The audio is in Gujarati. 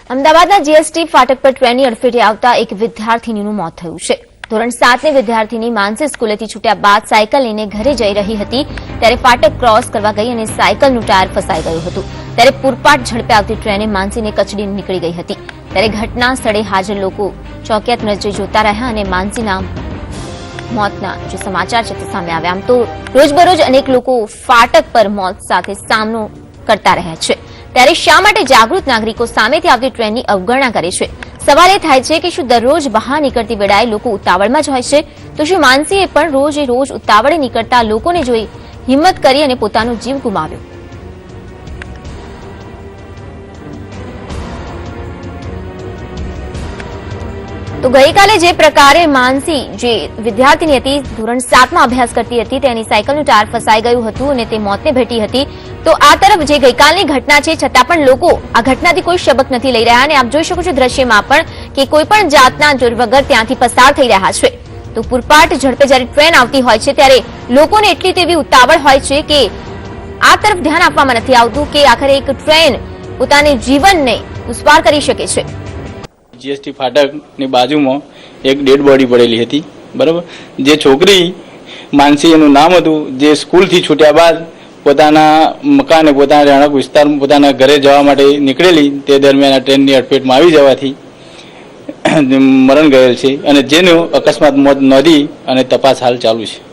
અમદાવાદના જીએસટી ફાટક પર ટ્રેનની અડફેટે આવતા એક વિદ્યાર્થીનીનું મોત થયું છે। ધોરણ 7ની વિદ્યાર્થીની માનસી સ્કૂલેથી છૂટ્યા બાદ સાયકલ લઈને ઘરે જઈ રહી હતી ત્યારે ફાટક ક્રોસ કરવા ગઈ અને સાયકલનું ટાયર ફસાઈ ગયું હતું ત્યારે પૂરપાટ ઝડપે આવતી ટ્રેને માનસીને કચડીને નીકળી ગઈ હતી ત્યારે ઘટના સ્થળે હાજર લોકો ચોકિયાત નજરે જોતા રહ્યા અને માનસીના મોતના જે સમાચાર છે તે સામે આવ્યા। આમ તો રોજબરોજ અનેક લોકો ફાટક પર મોત સાથે સામનો કરતા રહ્યા છે ત્યારે શા માટે જાગૃત નાગરિકો સામેથી આવતી ટ્રેનની અવગણના કરે છે? સવાલ એ થાય છે કે શું દરરોજ બહાર નીકળતી વેળાએ લોકો ઉતાવળમાં જ હોય છે? તો શું માનસીએ પણ રોજ ઉતાવળે નીકળતા લોકોને જોઈ હિંમત કરી અને પોતાનો જીવ ગુમાવ્યો? તો ગઈકાલે જે પ્રકારે માનસી જે વિદ્યાર્થીની હતી ધોરણ 7માં અભ્યાસ કરતી હતી તેની સાયકલનું ટાયર ફસાઈ ગયું હતું અને તે મોતને ભેટી હતી તો આ તરફ જે ગઈકાલની ઘટના છે છતાં પણ લોકો આ ઘટનાથી કોઈ શબક નથી લઈ રહ્યા અને આપ જોઈ શકો છો દ્રશ્યમાં પણ કે કોઈ પણ જાતના જોર વગર ત્યાંથી પસાર થઈ રહ્યા છે। તો પૂરપાટ ઝડપે જ્યારે ટ્રેન આવતી હોય છે ત્યારે લોકોને એટલી તેવી ઉતાવળ હોય છે કે આ તરફ ધ્યાન આપવામાં નથી આવતું કે આખરે એક ટ્રેન પોતાને જીવનને દુશ્વાર કરી શકે છે। જીએસટી ફાટકની બાજુમાં એક ડેડ બોડી પડેલી હતી, બરાબર। જે છોકરી માનસી એનું નામ હતું, જે સ્કૂલથી છૂટ્યા બાદ પોતાના મકાને પોતાના રહેણાંક વિસ્તારમાં પોતાના ઘરે જવા માટે નીકળેલી તે દરમિયાન ટ્રેનની અડફેટમાં આવી જવાથી મરણ ગયેલ છે અને જેનું અકસ્માત મોત નોંધી અને તપાસ હાલ ચાલુ છે।